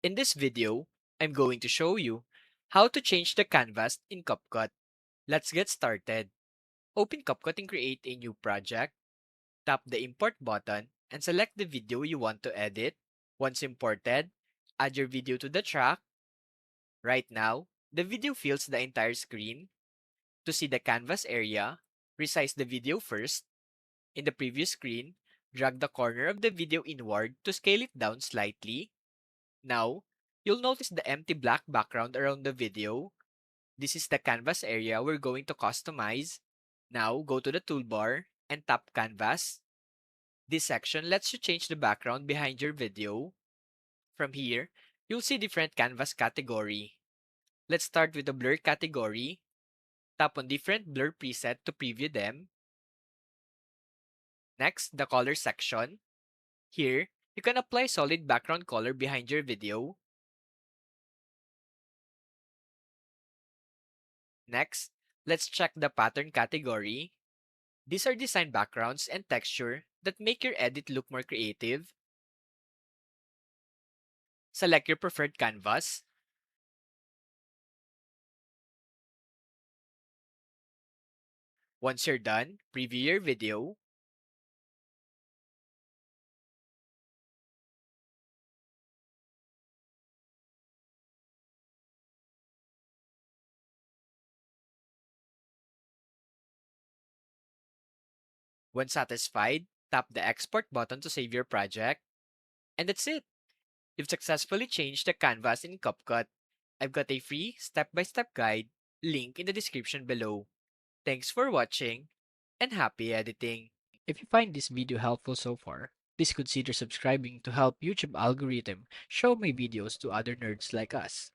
In this video, I'm going to show you how to change the canvas in CapCut. Let's get started. Open CapCut and create a new project. Tap the import button and select the video you want to edit. Once imported, add your video to the track. Right now, the video fills the entire screen. To see the canvas area, resize the video first. In the previous screen, drag the corner of the video inward to scale it down slightly. Now, you'll notice the empty black background around the video. This is the canvas area we're going to customize. Now, go to the toolbar and tap Canvas. This section lets you change the background behind your video. From here, you'll see different canvas category. Let's start with the blur category. Tap on different blur preset to preview them. Next, the color section. Here, you can apply solid background color behind your video. Next, let's check the pattern category. These are design backgrounds and texture that make your edit look more creative. Select your preferred canvas. Once you're done, preview your video. When satisfied, tap the export button to save your project. And that's it. You've successfully changed the canvas in CapCut. I've got a free step-by-step guide link in the description below. Thanks for watching and happy editing. If you find this video helpful so far, please consider subscribing to help YouTube algorithm show my videos to other nerds like us.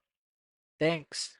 Thanks!